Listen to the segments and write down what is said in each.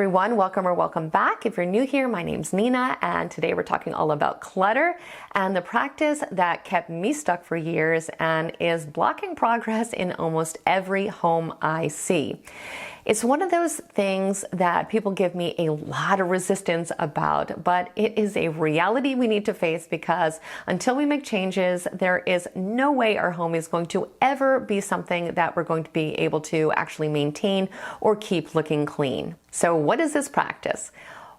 everyone, welcome or welcome back. If you're new here, my name's Nina, and today we're talking all about clutter and the practice that kept me stuck for years and is blocking progress in almost every home I see. It's one of those things that people give me a lot of resistance about, but it is a reality we need to face because until we make changes, there is no way our home is going to ever be something that we're going to be able to actually maintain or keep looking clean. So what is this practice?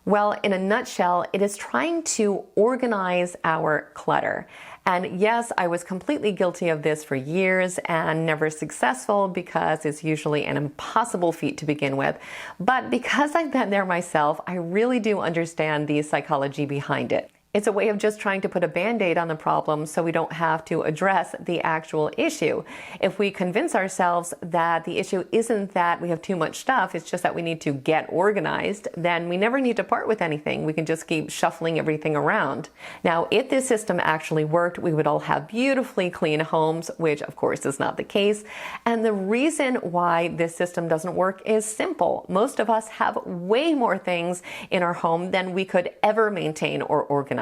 Well, in a nutshell, it is trying to organize our clutter. And yes, I was completely guilty of this for years and never successful because it's usually an impossible feat to begin with. But because I've been there myself, I really do understand the psychology behind it. It's a way of just trying to put a band-aid on the problem so we don't have to address the actual issue. If we convince ourselves that the issue isn't that we have too much stuff, it's just that we need to get organized, then we never need to part with anything. We can just keep shuffling everything around. Now, if this system actually worked, we would all have beautifully clean homes, which of course is not the case. And the reason why this system doesn't work is simple. Most of us have way more things in our home than we could ever maintain or organize.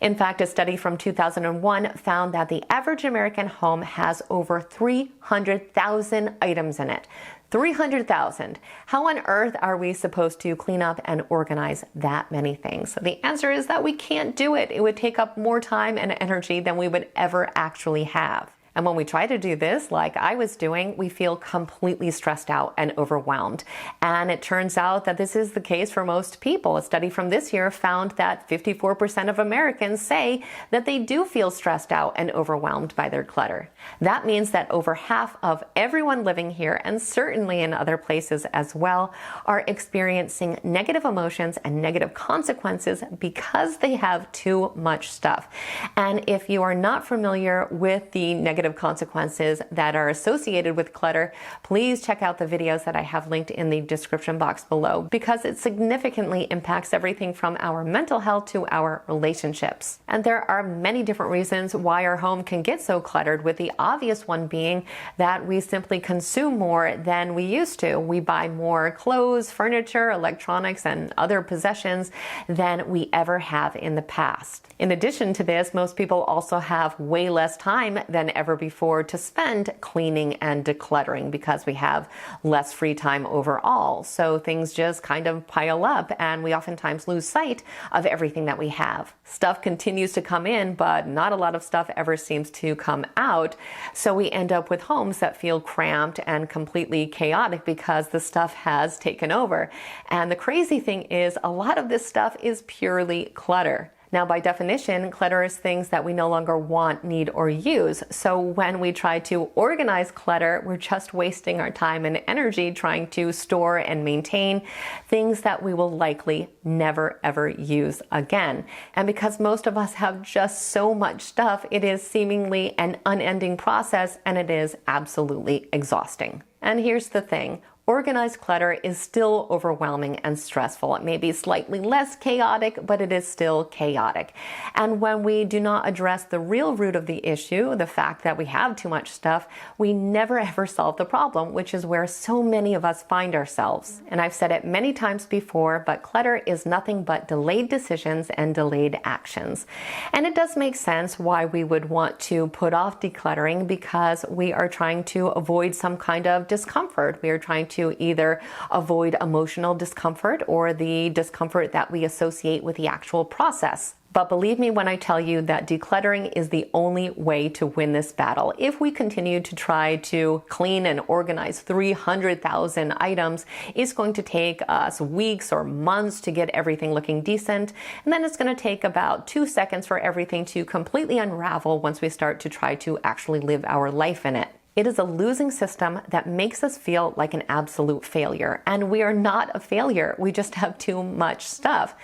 In fact, a study from 2001 found that the average American home has over 300,000 items in it. 300,000. How on earth are we supposed to clean up and organize that many things? So the answer is that we can't do it. It would take up more time and energy than we would ever actually have. And when we try to do this, like I was doing, we feel completely stressed out and overwhelmed. And it turns out that this is the case for most people. A study from this year found that 54% of Americans say that they do feel stressed out and overwhelmed by their clutter. That means that over half of everyone living here, and certainly in other places as well, are experiencing negative emotions and negative consequences because they have too much stuff. And if you are not familiar with the negative consequences that are associated with clutter, please check out the videos that I have linked in the description box below because it significantly impacts everything from our mental health to our relationships. And there are many different reasons why our home can get so cluttered, with the obvious one being that we simply consume more than we used to. We buy more clothes, furniture, electronics, and other possessions than we ever have in the past. In addition to this, most people also have way less time than ever before to spend cleaning and decluttering because we have less free time overall. So things just kind of pile up and we oftentimes lose sight of everything that we have. Stuff continues to come in, but not a lot of stuff ever seems to come out. So we end up with homes that feel cramped and completely chaotic because the stuff has taken over. And the crazy thing is a lot of this stuff is purely clutter. Now, by definition, clutter is things that we no longer want, need, or use. So when we try to organize clutter, we're just wasting our time and energy trying to store and maintain things that we will likely never, ever use again. And because most of us have just so much stuff, it is seemingly an unending process, and it is absolutely exhausting. And here's the thing. Organized clutter is still overwhelming and stressful. It may be slightly less chaotic, but it is still chaotic. And when we do not address the real root of the issue, the fact that we have too much stuff, we never ever solve the problem, which is where so many of us find ourselves. And I've said it many times before, but clutter is nothing but delayed decisions and delayed actions. And it does make sense why we would want to put off decluttering because we are trying to avoid some kind of discomfort. We are trying to either avoid emotional discomfort or the discomfort that we associate with the actual process. But believe me when I tell you that decluttering is the only way to win this battle. If we continue to try to clean and organize 300,000 items, it's going to take us weeks or months to get everything looking decent. And then it's going to take about 2 seconds for everything to completely unravel once we start to try to actually live our life in it. It is a losing system that makes us feel like an absolute failure. And we are not a failure. We just have too much stuff.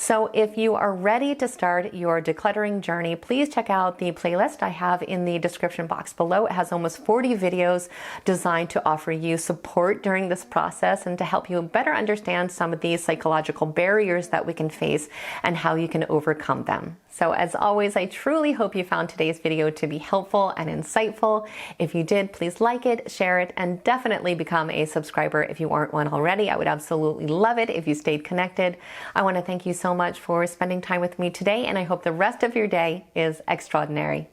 So if you are ready to start your decluttering journey, please check out the playlist I have in the description box below. It has almost 40 videos designed to offer you support during this process and to help you better understand some of these psychological barriers that we can face and how you can overcome them. So as always, I truly hope you found today's video to be helpful and insightful. If you did, please like it, share it, and definitely become a subscriber if you aren't one already. I would absolutely love it if you stayed connected. I want to thank you so much for spending time with me today, and I hope the rest of your day is extraordinary.